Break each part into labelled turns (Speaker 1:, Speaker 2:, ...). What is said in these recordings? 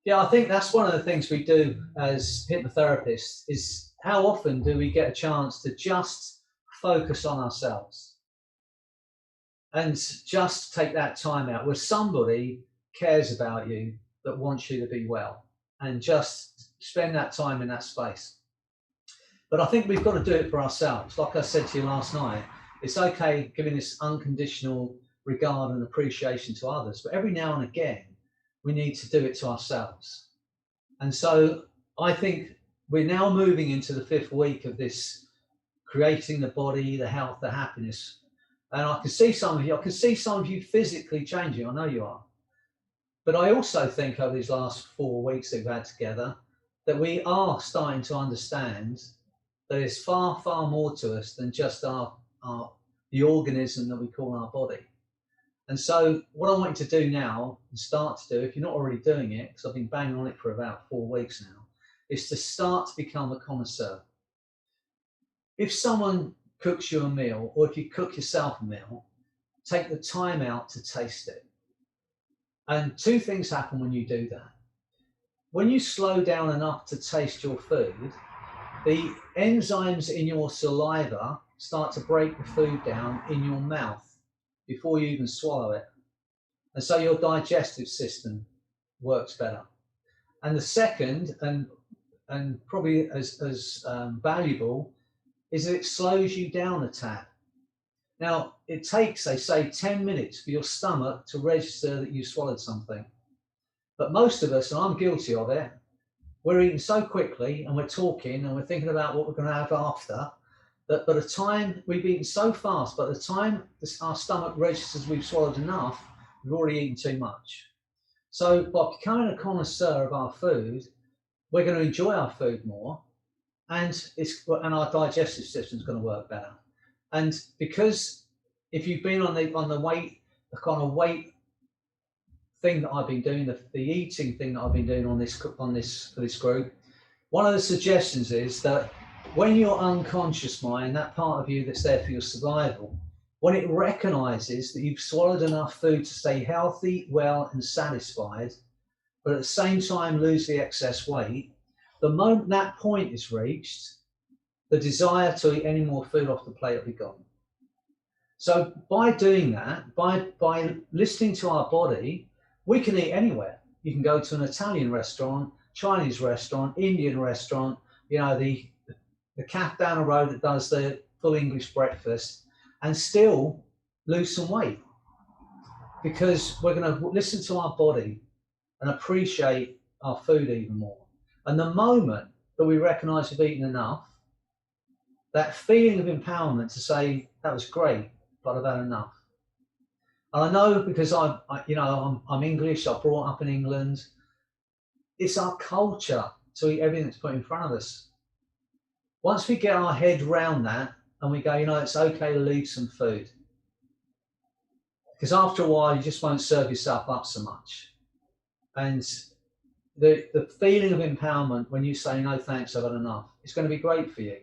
Speaker 1: Yeah, I think that's one of the things we do as hypnotherapists is how often do we get a chance to just focus on ourselves and just take that time out where somebody cares about you that wants you to be well and just spend that time in that space. But I think we've got to do it for ourselves. Like I said to you last night, it's okay giving this unconditional regard and appreciation to others, but every now and again, we need to do it to ourselves. And so I think we're now moving into the 5th week of this creating the body, the health, the happiness. And I can see some of you physically changing. I know you are. But I also think over these last 4 weeks that we've had together, that we are starting to understand that there's far, far more to us than just the organism that we call our body. And so what I want you to do now and start to do, if you're not already doing it, because I've been banging on it for about 4 weeks now, is to start to become a connoisseur. If someone cooks you a meal, or if you cook yourself a meal, take the time out to taste it. And 2 things happen when you do that. When you slow down enough to taste your food, the enzymes in your saliva start to break the food down in your mouth before you even swallow it. And so your digestive system works better. And the second, and probably as valuable, is that it slows you down a tad. Now, it takes, they say, 10 minutes for your stomach to register that you swallowed something. But most of us, and I'm guilty of it, we're eating so quickly and we're talking and we're thinking about what we're going to have after, that by the time we've eaten so fast, by the time our stomach registers we've swallowed enough, we've already eaten too much. So by becoming a connoisseur of our food, we're going to enjoy our food more, and our digestive system is going to work better. And because if you've been on the kind of weight thing that I've been doing, the eating thing that I've been doing for this group, one of the suggestions is that when your unconscious mind, that part of you that's there for your survival, when it recognizes that you've swallowed enough food to stay healthy, well, and satisfied, but at the same time lose the excess weight, the moment that point is reached, the desire to eat any more food off the plate will be gone. So by doing that, by listening to our body, we can eat anywhere. You can go to an Italian restaurant, Chinese restaurant, Indian restaurant, you know, the cafe down the road that does the full English breakfast, and still lose some weight, because we're going to listen to our body and appreciate our food even more. And the moment that we recognize we've eaten enough, that feeling of empowerment to say, that was great, but I've had enough. And I know, because I'm English, I'm brought up in England, it's our culture to eat everything that's put in front of us. Once we get our head round that and we go, you know, it's okay to leave some food, because after a while you just won't serve yourself up so much. And the feeling of empowerment when you say, no thanks, I've had enough, it's going to be great for you.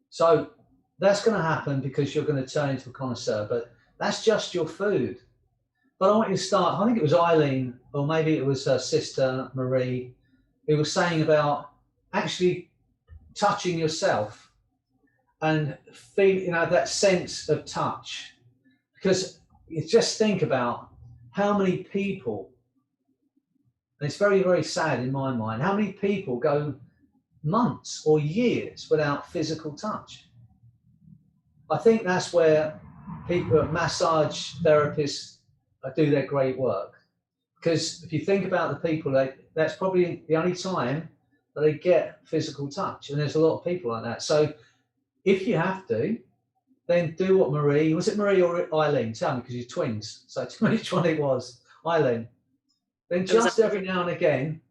Speaker 1: So that's going to happen because you're going to turn into a connoisseur, but that's just your food. But I want you to start, I think it was Eileen, or maybe it was her sister Marie, who was saying about actually touching yourself and feel, you know, that sense of touch. Because you just think about how many people, and it's very, very sad in my mind, how many people go months or years without physical touch. I think that's where people, massage therapists, do their great work. Because if you think about the people, that's probably the only time that they get physical touch. And there's a lot of people like that. So if you have to, then do what Marie, was it Marie or Eileen? Tell me, because you're twins. So tell me which one it was. Eileen. Then just every now and again,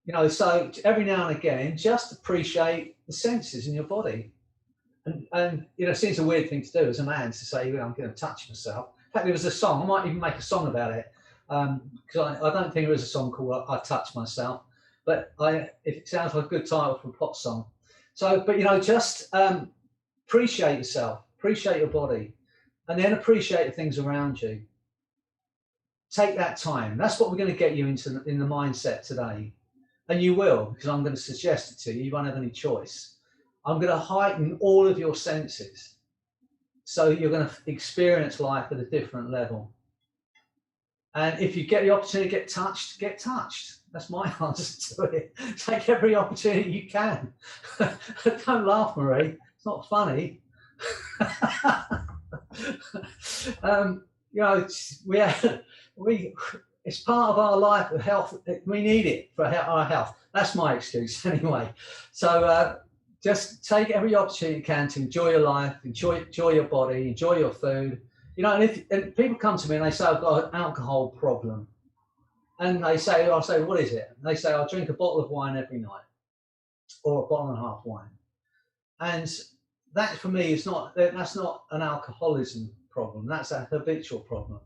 Speaker 1: you know, so every now and again, just appreciate the senses in your body. And you know, it seems a weird thing to do as a man to say, well, I'm going to touch myself. In fact, there was a song, I might even make a song about it, because I don't think there is a song called I Touch Myself, but it sounds like a good title for a pop song. So, but you know, just appreciate yourself, appreciate your body, and then appreciate the things around you. take that time. That's what we're going to get you into in the mindset today. And you will, because I'm going to suggest it to you. You won't have any choice. I'm going to heighten all of your senses. So you're going to experience life at a different level. And if you get the opportunity to get touched, get touched. That's my answer to it. Take every opportunity you can. Don't laugh, Marie. It's not funny. You know, it's part of our life of health. We need it for our health. That's my excuse anyway. So just take every opportunity you can to enjoy your life, enjoy your body, enjoy your food. You know, and people come to me and they say, I've got an alcohol problem. And I'll say, what is it? And they say, I drink a bottle of wine every night, or a bottle and a half wine. And that for me that's not an alcoholism problem. That's a habitual problem.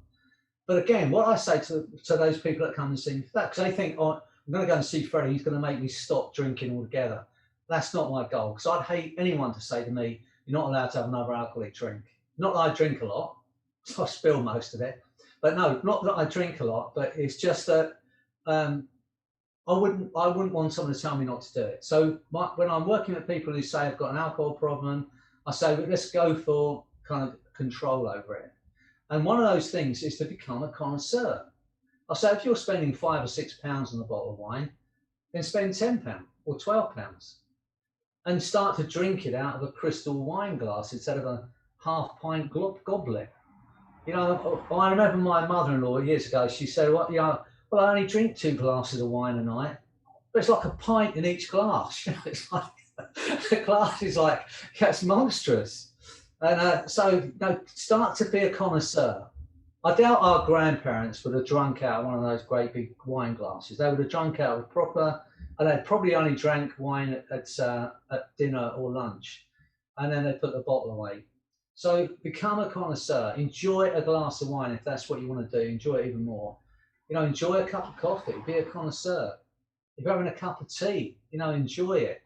Speaker 1: But again, what I say to those people that come and see me for that, because they think, oh, I'm going to go and see Freddy, he's going to make me stop drinking altogether. That's not my goal, because I'd hate anyone to say to me, you're not allowed to have another alcoholic drink. Not that I drink a lot, so I spill most of it. But no, not that I drink a lot, but it's just that I wouldn't want someone to tell me not to do it. So when I'm working with people who say I've got an alcohol problem, I say, well, let's go for kind of control over it. And one of those things is to become a connoisseur. I say, if you're spending £5 or £6 on a bottle of wine, then spend £10 or £12 and start to drink it out of a crystal wine glass instead of a half-pint goblet. You know, I remember my mother-in-law years ago, she said, well, I only drink 2 glasses of wine a night, but it's like a pint in each glass. It's like, the glass is like, it's monstrous. And so start to be a connoisseur. I doubt our grandparents would have drunk out of one of those great big wine glasses. They would have drunk out of proper, and they probably only drank wine at dinner or lunch, and then they put the bottle away. So become a connoisseur. Enjoy a glass of wine if that's what you want to do. Enjoy it even more. You know, enjoy a cup of coffee. Be a connoisseur. If you're having a cup of tea, you know, enjoy it.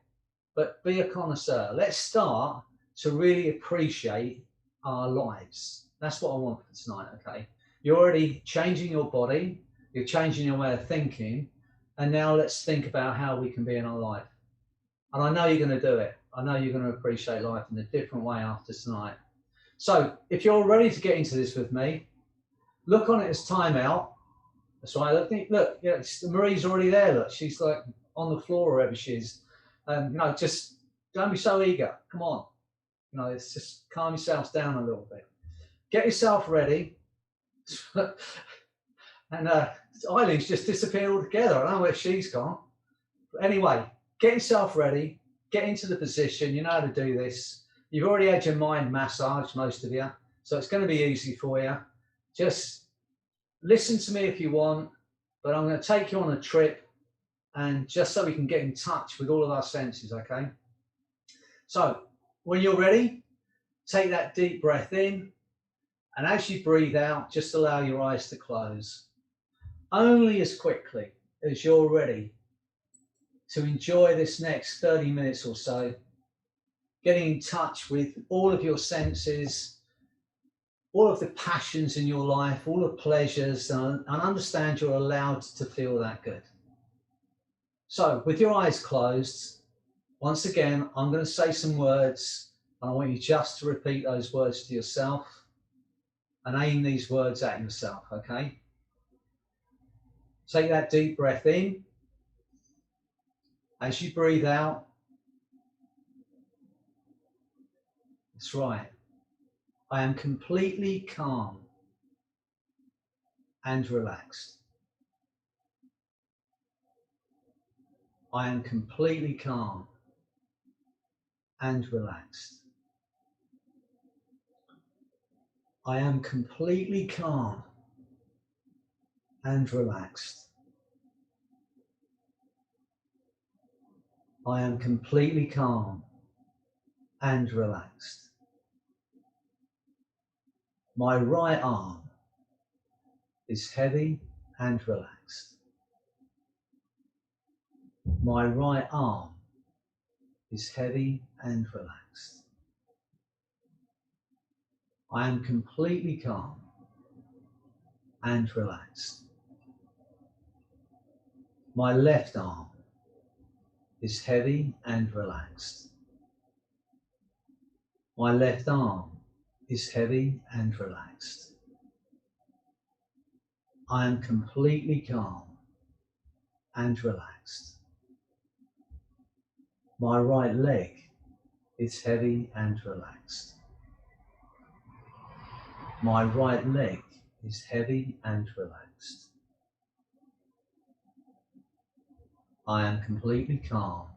Speaker 1: But be a connoisseur. Let's start to really appreciate our lives. That's what I want for tonight, okay? You're already changing your body. You're changing your way of thinking. And now let's think about how we can be in our life. And I know you're going to do it. I know you're going to appreciate life in a different way after tonight. So if you're ready to get into this with me, look on it as time out. That's right. Look, yeah, Marie's already there. Look, she's like on the floor wherever she is. You know, just don't be so eager. Come on. You know, it's just calm yourselves down a little bit. Get yourself ready. And Eileen's just disappeared altogether. I don't know where she's gone. But anyway, get yourself ready. Get into the position. You know how to do this. You've already had your mind massaged, most of you, so it's going to be easy for you. Just listen to me if you want, but I'm going to take you on a trip, and just so we can get in touch with all of our senses, okay? So when you're ready, take that deep breath in, and as you breathe out, just allow your eyes to close. Only as quickly as you're ready to enjoy this next 30 minutes or so, getting in touch with all of your senses, all of the passions in your life, all the pleasures, and understand you're allowed to feel that good. So with your eyes closed, once again, I'm going to say some words, and I want you just to repeat those words to yourself and aim these words at yourself, okay? Take that deep breath in. As you breathe out, that's right. I am completely calm and relaxed. I am completely calm and relaxed. I am completely calm and relaxed. I am completely calm and relaxed. My right arm is heavy and relaxed. My right arm is heavy and relaxed. I am completely calm and relaxed. My left arm is heavy and relaxed. My left arm is heavy and relaxed. I am completely calm and relaxed. My right leg is heavy and relaxed. My right leg is heavy and relaxed. I am completely calm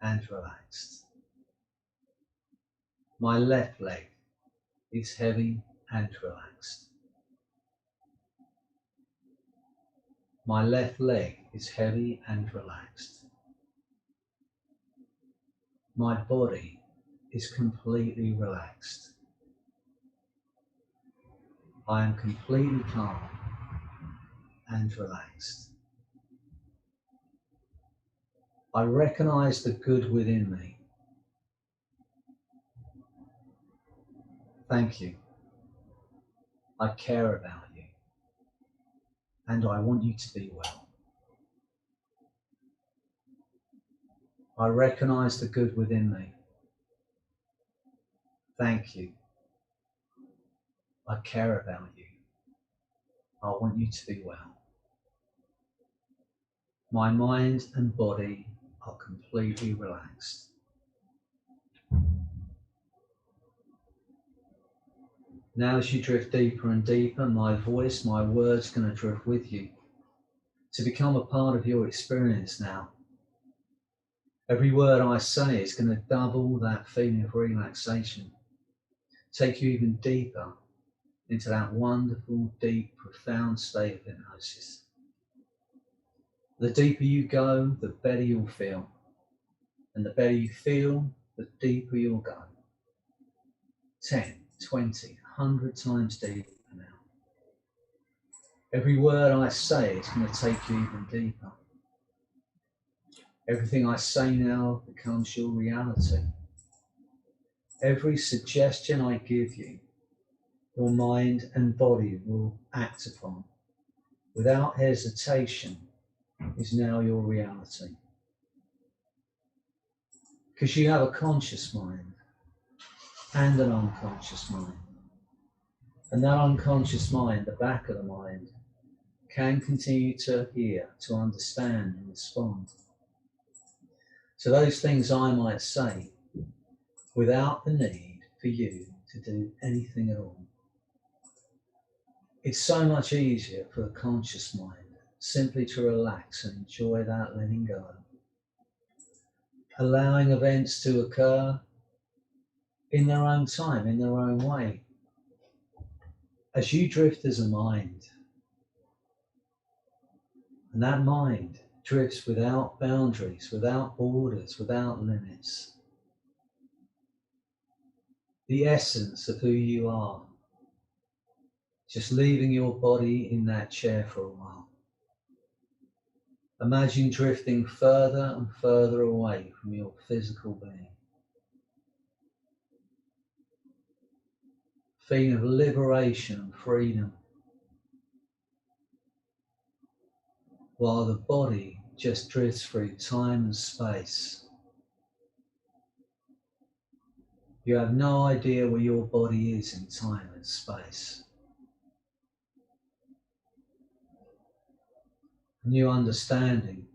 Speaker 1: and relaxed. My left leg is heavy and relaxed. My left leg is heavy and relaxed. My body is completely relaxed. I am completely calm and relaxed. I recognize the good within me. Thank you. I care about you. And I want you to be well. I recognize the good within me. Thank you. I care about you. I want you to be well. My mind and body are completely relaxed. Now as you drift deeper and deeper, my voice, my words are going to drift with you to become a part of your experience now. Every word I say is going to double that feeling of relaxation, take you even deeper into that wonderful, deep, profound state of hypnosis. The deeper you go, the better you'll feel. And the better you feel, the deeper you'll go. 10, 20, 100 times deeper now. Every word I say is going to take you even deeper. Everything I say now becomes your reality. Every suggestion I give you, your mind and body will act upon. Without hesitation, is now your reality. Because you have a conscious mind and an unconscious mind. And that unconscious mind, the back of the mind, can continue to hear, to understand and respond to those things I might say without the need for you to do anything at all. It's so much easier for the conscious mind simply to relax and enjoy that letting go, allowing events to occur in their own time, in their own way. As you drift as a mind, and that mind drifts without boundaries, without borders, without limits. The essence of who you are, just leaving your body in that chair for a while. Imagine drifting further and further away from your physical being. Feeling of liberation and freedom, while the body just drifts through time and space. You have no idea where your body is in time and space. A new understanding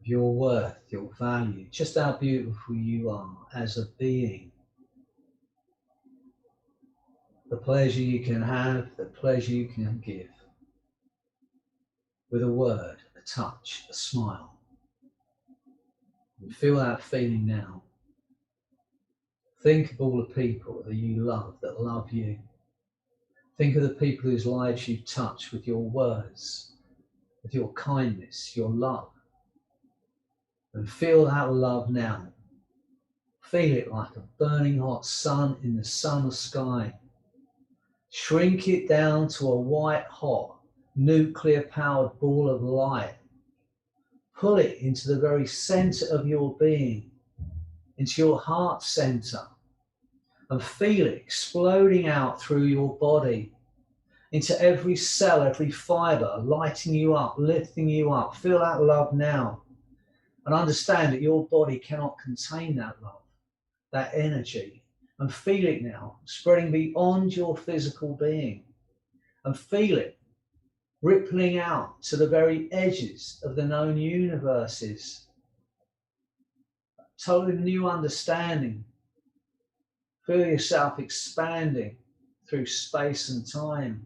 Speaker 1: of your worth, your value, just how beautiful you are as a being. The pleasure you can have, the pleasure you can give. With a word, a touch, a smile. And feel that feeling now. Think of all the people that you love, that love you. Think of the people whose lives you touch with your words, with your kindness, your love. And feel that love now. Feel it like a burning hot sun in the summer sky. Shrink it down to a white hot, nuclear powered ball of light. Pull it into the very center of your being, into your heart center, and feel it exploding out through your body, into every cell, every fibre, lighting you up, lifting you up. Feel that love now. And understand that your body cannot contain that love, that energy. And feel it now, spreading beyond your physical being. And feel it rippling out to the very edges of the known universes. Totally new understanding. Feel yourself expanding through space and time.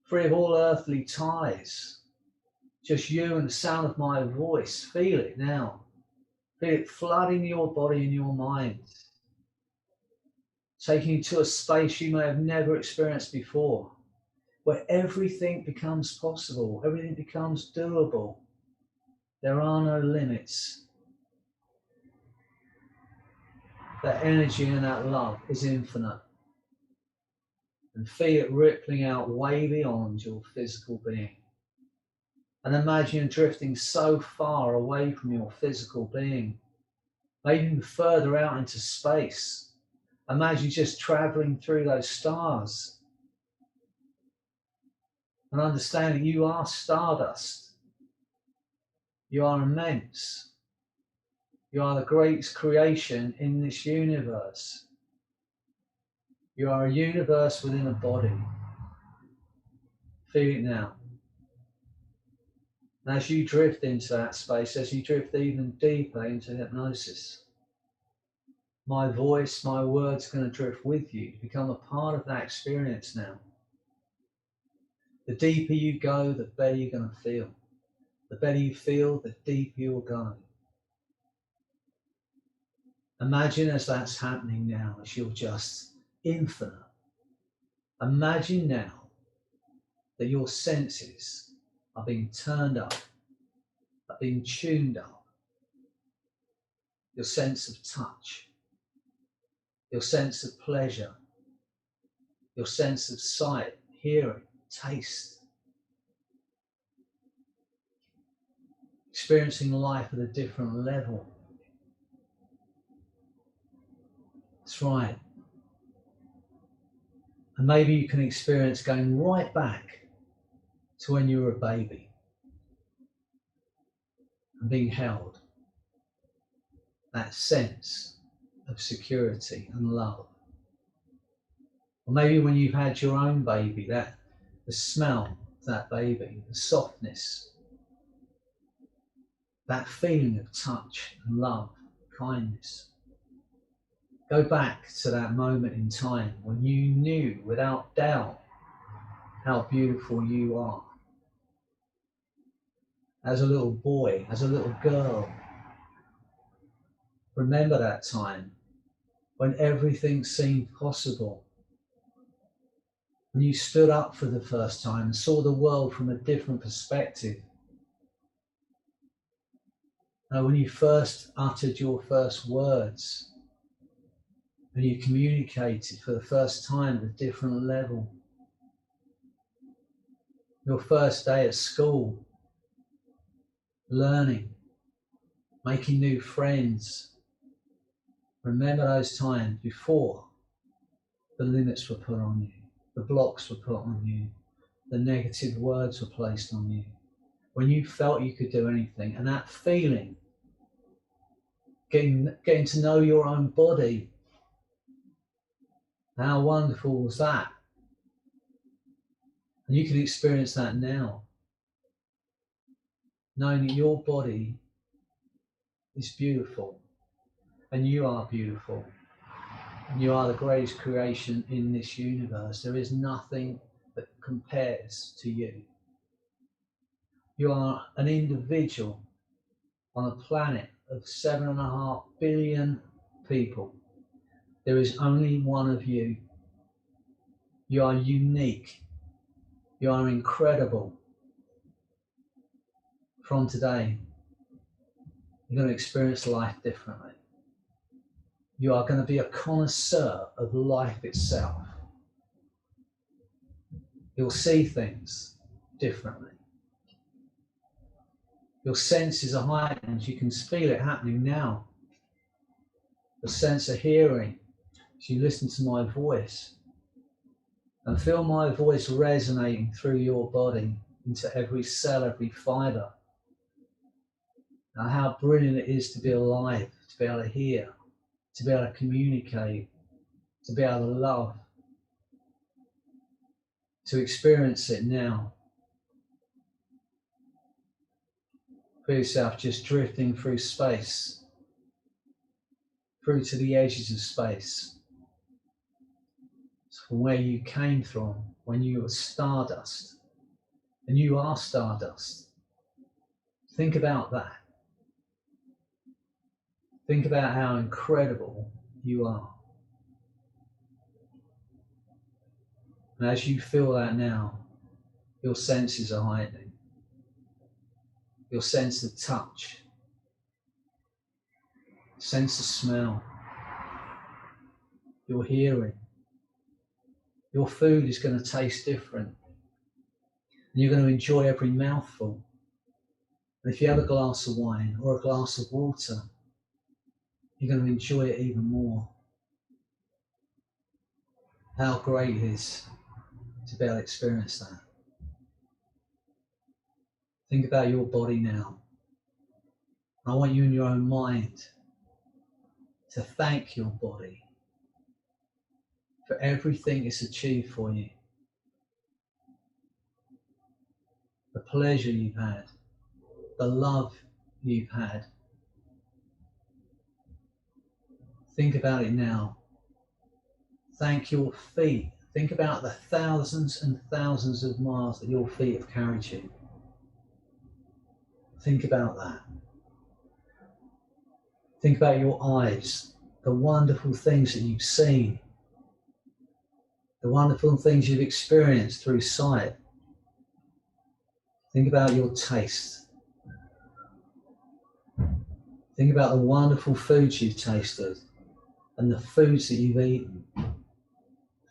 Speaker 1: Free of all earthly ties. Just you and the sound of my voice. Feel it now. Feel it flooding your body and your mind. Taking you to a space you may have never experienced before, where everything becomes possible, everything becomes doable. There are no limits. That energy and that love is infinite. And feel it rippling out way beyond your physical being. And imagine drifting so far away from your physical being, maybe even further out into space. Imagine just traveling through those stars. And understand that you are stardust. You are immense. You are the greatest creation in this universe. You are a universe within a body. Feel it now. And as you drift into that space, as you drift even deeper into hypnosis, my voice, my words are going to drift with you to become a part of that experience now. The deeper you go, the better you're going to feel. The better you feel, the deeper you're going. Imagine as that's happening now, as you're just infinite. Imagine now that your senses are being turned up, are being tuned up. Your sense of touch, your sense of pleasure, your sense of sight, hearing, taste. Experiencing life at a different level. That's right. And maybe you can experience going right back to when you were a baby and being held. That sense of security and love. Or maybe when you've had your own baby, the smell of that baby, the softness, that feeling of touch and love, kindness. Go back to that moment in time when you knew without doubt how beautiful you are. As a little boy, as a little girl. Remember that time when everything seemed possible. When you stood up for the first time and saw the world from a different perspective. When you first uttered your first words. And you communicated for the first time at a different level. Your first day at school, learning, making new friends. Remember those times before the limits were put on you, the blocks were put on you, the negative words were placed on you. When you felt you could do anything, and that feeling, getting to know your own body. How wonderful was that? And you can experience that now. Knowing that your body is beautiful. And you are beautiful. And you are the greatest creation in this universe. There is nothing that compares to you. You are an individual on a planet of 7.5 billion people. There is only one of you. You are unique. You are incredible. From today, you're going to experience life differently. You are going to be a connoisseur of life itself. You'll see things differently. Your senses are heightened. You can feel it happening now. The sense of hearing, as you listen to my voice. And feel my voice resonating through your body into every cell, every fibre. Now how brilliant it is to be alive, to be able to hear, to be able to communicate, to be able to love, to experience it now. Feel yourself just drifting through space, through to the edges of space. So from where you came from, when you were stardust, and you are stardust. Think about that. Think about how incredible you are. And as you feel that now, your senses are heightening. Your sense of touch, sense of smell, your hearing. Your food is going to taste different. And you're going to enjoy every mouthful. And if you have a glass of wine or a glass of water, you're going to enjoy it even more. How great it is to be able to experience that. Think about your body now. I want you in your own mind to thank your body for everything it's achieved for you. The pleasure you've had, the love you've had. Think about it now. Thank your feet. Think about the thousands and thousands of miles that your feet have carried you. Think about that. Think about your eyes, the wonderful things that you've seen, the wonderful things you've experienced through sight. Think about your taste. Think about the wonderful foods you've tasted and the foods that you've eaten.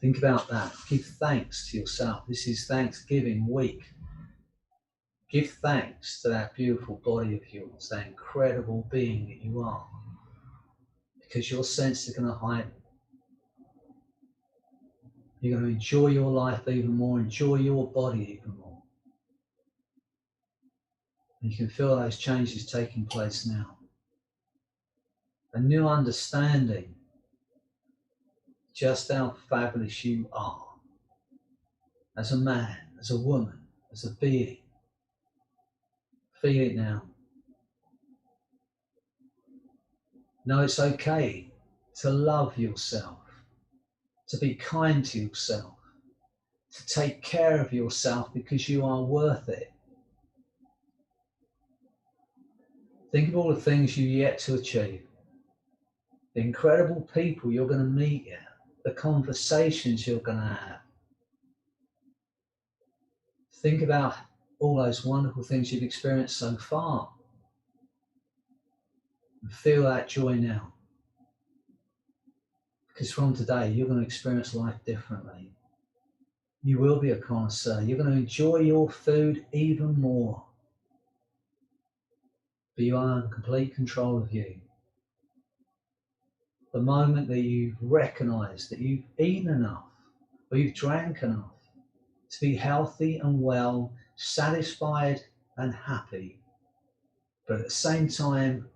Speaker 1: Think about that. Give thanks to yourself. This is Thanksgiving week. Give thanks to that beautiful body of yours, that incredible being that you are. Because your senses are going to heighten. You're going to enjoy your life even more, enjoy your body even more. And you can feel those changes taking place now. A new understanding just how fabulous you are as a man, as a woman, as a being. Feel it now. Know it's okay to love yourself, to be kind to yourself, to take care of yourself because you are worth it. Think of all the things you're yet to achieve, the incredible people you're going to meet here, the conversations you're going to have. Think about all those wonderful things you've experienced so far. And feel that joy now. Because from today, you're going to experience life differently. You will be a connoisseur. You're going to enjoy your food even more. But you are in complete control of you. The moment that you've recognized that you've eaten enough, or you've drank enough, to be healthy and well, satisfied and happy, but at the same time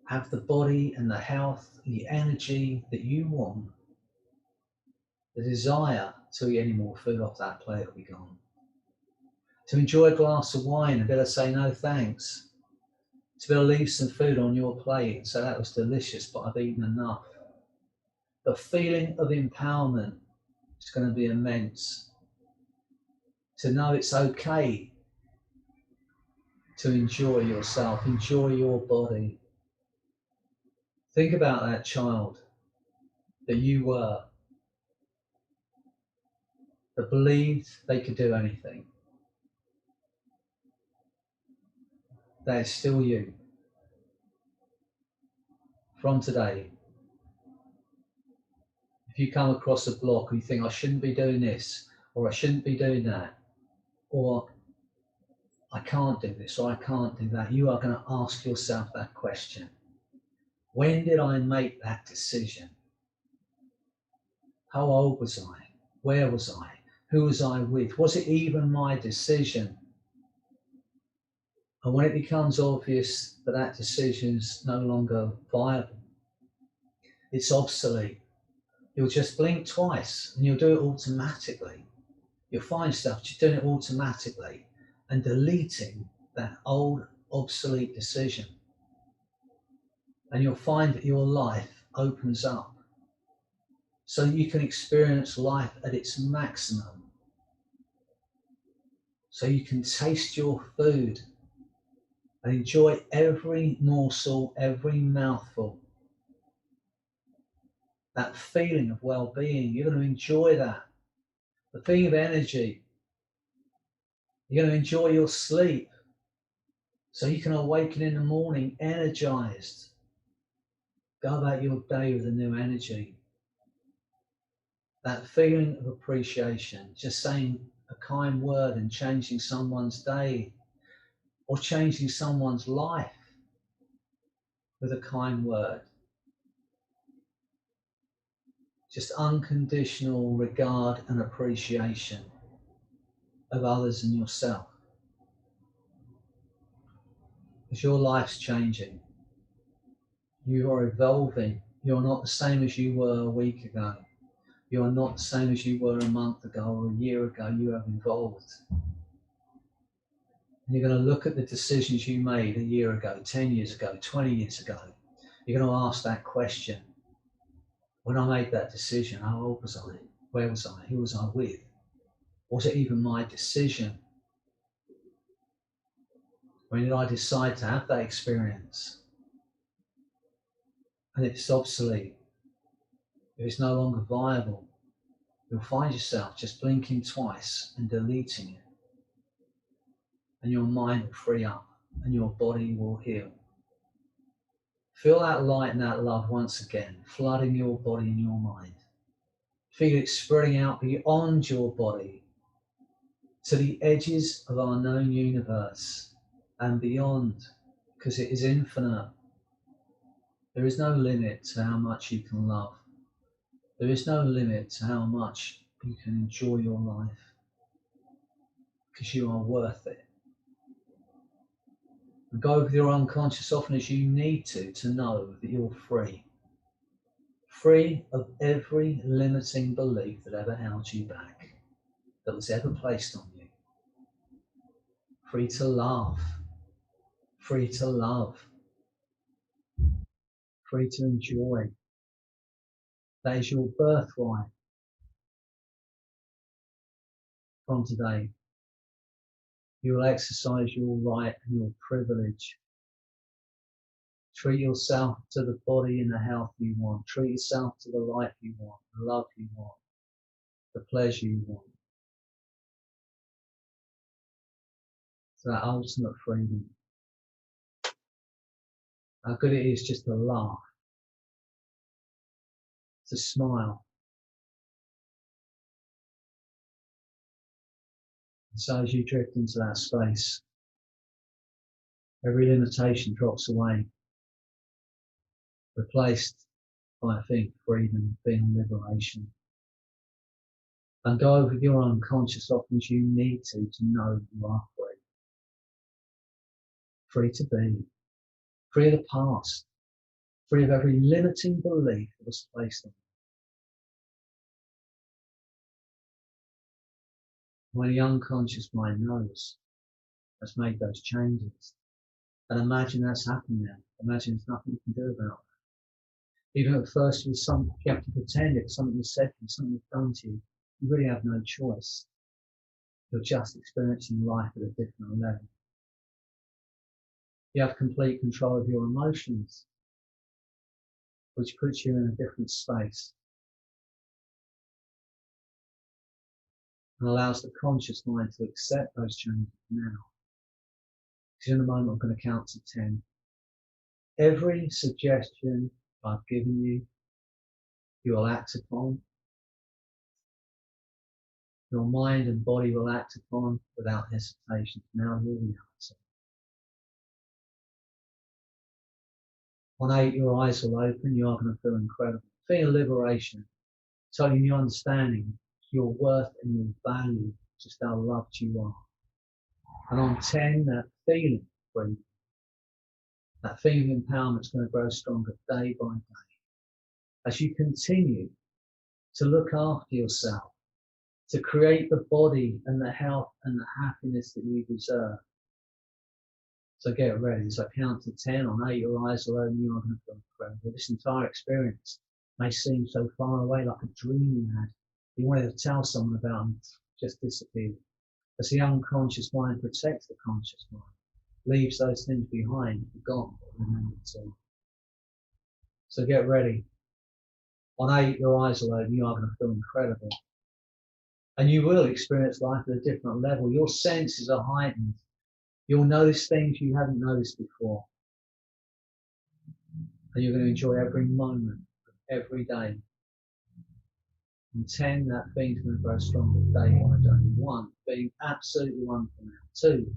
Speaker 1: have the body and the health and the energy that you want, the desire to eat any more food off that plate will be gone. To enjoy a glass of wine and be able to say no thanks. To be able to leave some food on your plate and say that was delicious but I've eaten enough. The feeling of empowerment is going to be immense. To know it's okay to enjoy yourself, enjoy your body. Think about that child that you were, that believed they could do anything. That is still you. From today, if you come across a block or you think I shouldn't be doing this, or I shouldn't be doing that, or I can't do this, or I can't do that, you are going to ask yourself that question. When did I make that decision? How old was I? Where was I? Who was I with? Was it even my decision? And when it becomes obvious that that decision is no longer viable, it's obsolete, you'll just blink twice and you'll do it automatically. You'll find stuff, just doing it automatically and deleting that old obsolete decision. And you'll find that your life opens up so you can experience life at its maximum. So you can taste your food and enjoy every morsel, every mouthful. That feeling of well-being, you're going to enjoy that. The feeling of energy. You're going to enjoy your sleep so you can awaken in the morning energized. Go about your day with a new energy. That feeling of appreciation, just saying a kind word and changing someone's day or changing someone's life with a kind word. Just unconditional regard and appreciation of others and yourself. As your life's changing, you are evolving. You're not the same as you were a week ago. You are not the same as you were a month ago or a year ago. You have evolved. And you're going to look at the decisions you made a year ago, 10 years ago, 20 years ago. You're going to ask that question. When I made that decision, how old was I? Where was I? Who was I with? Was it even my decision? When did I decide to have that experience? And if it's obsolete, if it's no longer viable, you'll find yourself just blinking twice and deleting it. And your mind will free up and your body will heal. Feel that light and that love once again, flooding your body and your mind. Feel it spreading out beyond your body to the edges of our known universe and beyond, because it is infinite. There is no limit to how much you can love. There is no limit to how much you can enjoy your life, because you are worth it. And go with your unconscious often as you need to know that you're free. Free of every limiting belief that ever held you back, that was ever placed on you. Free to laugh, free to love, free to enjoy. That is your birthright from today. You will exercise your right and your privilege. Treat yourself to the body and the health you want. Treat yourself to the life you want, the love you want, the pleasure you want. To that ultimate freedom. How good it is just to laugh, to smile. And so as you drift into that space, every limitation drops away, replaced by, I think, freedom, being liberation. And go with your unconscious often as you need to know you are free. Free to be. Free of the past. Free of every limiting belief that was placed on you. When the unconscious mind knows, has made those changes. And imagine that's happened now. Imagine there's nothing you can do about it. Even at first you have to pretend it's something was said to you, something was done to you. You really have no choice. You're just experiencing life at a different level. You have complete control of your emotions, which puts you in a different space and allows the conscious mind to accept those changes now. Because in a moment I'm going to count to 10. Every suggestion I've given you, you will act upon. Your mind and body will act upon without hesitation. Now your reality. On 8, your eyes will open. You are going to feel incredible. Feel liberation. Totally new understanding. your worth and your value, just how loved you are. And on 10, that feeling of freedom, that feeling of empowerment is going to grow stronger day by day as you continue to look after yourself, to create the body and the health and the happiness that you deserve. So get ready. As I count to 10, on 8, your eyes will open, you are going to feel incredible. This entire experience may seem so far away, like a dream you had. You wanted to tell someone about them, just disappeared. As the unconscious mind protects the conscious mind, leaves those things behind, forgotten, but remembered too. So get ready. On 8, your eyes will open, you are going to feel incredible. And you will experience life at a different level. Your senses are heightened. You'll notice things you haven't noticed before. And you're going to enjoy every moment of every day. And 10, that feeling's going to grow stronger day by day. 1, being absolutely wonderful now. 2,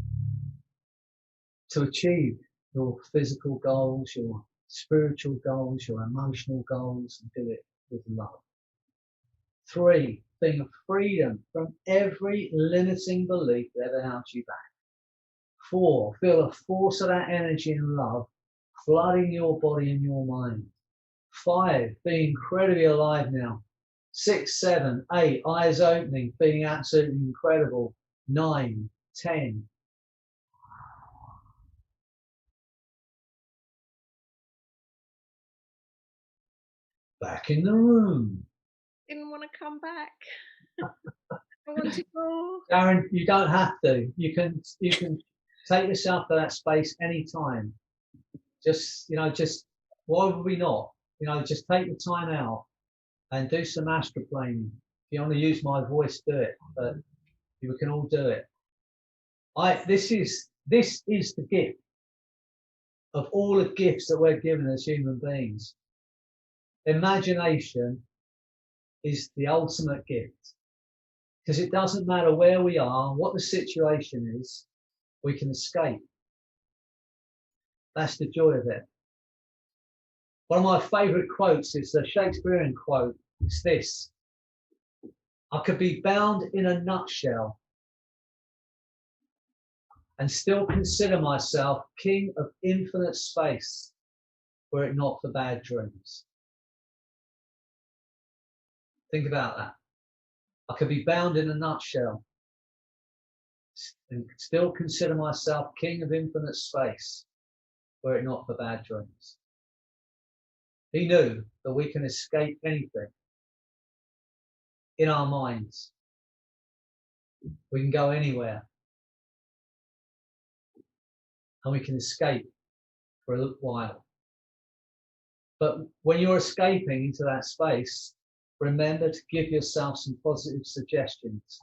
Speaker 1: to achieve your physical goals, your spiritual goals, your emotional goals, and do it with love. 3, being of freedom from every limiting belief that ever held you back. 4, feel the force of that energy and love flooding your body and your mind. 5, being incredibly alive now. 6, 7, 8, eyes opening, being absolutely incredible. 9, 10. Back in the room.
Speaker 2: Didn't want to come back. I want to go.
Speaker 1: Darren, you don't have to. You can take yourself to that space anytime. Just why would we not? Just take the time out and do some astroplaning. If you want to use my voice, do it. But we can all do it. This is the gift of all the gifts that we're given as human beings. Imagination is the ultimate gift. Because it doesn't matter where we are, what the situation is, we can escape. That's the joy of it. One of my favourite quotes is the Shakespearean quote. It's this: I could be bound in a nutshell and still consider myself king of infinite space, were it not for bad dreams. Think about that. I could be bound in a nutshell and still consider myself king of infinite space, were it not for bad dreams. He knew that we can escape anything in our minds. We can go anywhere. And we can escape for a little while. But when you're escaping into that space, remember to give yourself some positive suggestions.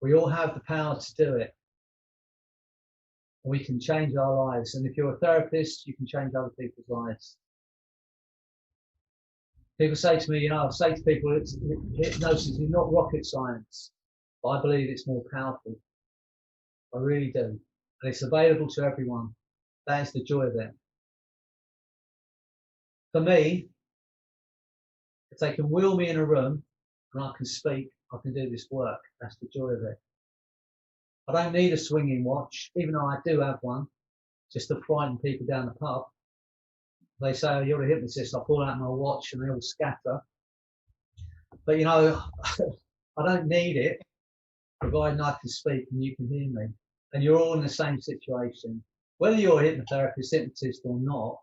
Speaker 1: We all have the power to do it. And we can change our lives. And if you're a therapist, you can change other people's lives. People say to me, I say to people, hypnosis is not rocket science, but I believe it's more powerful. I really do. And it's available to everyone. That is the joy of it. For me, if they can wheel me in a room and I can speak, I can do this work. That's the joy of it. I don't need a swinging watch, even though I do have one, just to frighten people down the pub. They say, oh, you're a hypnotist. I pull out my watch and they all scatter. But I don't need it, providing I can speak and you can hear me. And you're all in the same situation. Whether you're a hypnotherapist, hypnotist or not,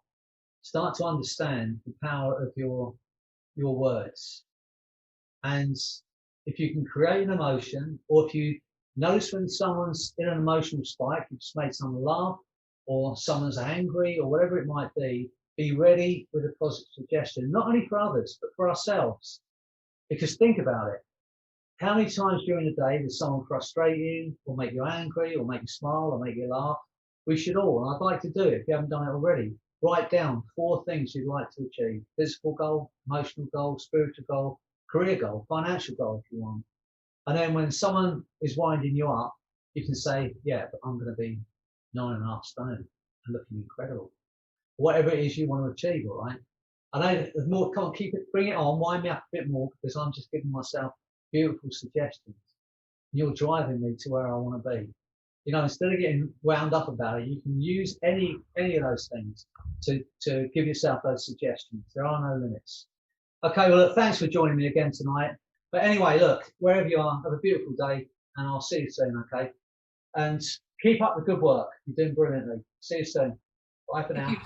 Speaker 1: start to understand the power of your words. And if you can create an emotion, or if you notice when someone's in an emotional spike, you've just made someone laugh, or someone's angry, or whatever it might be ready with a positive suggestion, not only for others, but for ourselves. Because think about it. How many times during the day does someone frustrate you, or make you angry, or make you smile, or make you laugh? We should all, and I'd like to do it if you haven't done it already. Write down 4 things you'd like to achieve: physical goal, emotional goal, spiritual goal, career goal, financial goal if you want. And then when someone is winding you up, you can say, yeah, but I'm going to be 9.5 stone and looking incredible. Whatever it is you want to achieve, all right? I know there's more, come on, bring it on, wind me up a bit more, because I'm just giving myself beautiful suggestions. You're driving me to where I want to be. You know, instead of getting wound up about it, you can use any of those things to give yourself those suggestions. There are no limits. Okay, well, look, thanks for joining me again tonight. But anyway, look, wherever you are, have a beautiful day, and I'll see you soon, okay? And keep up the good work. You're doing brilliantly. See you soon. Bye for now.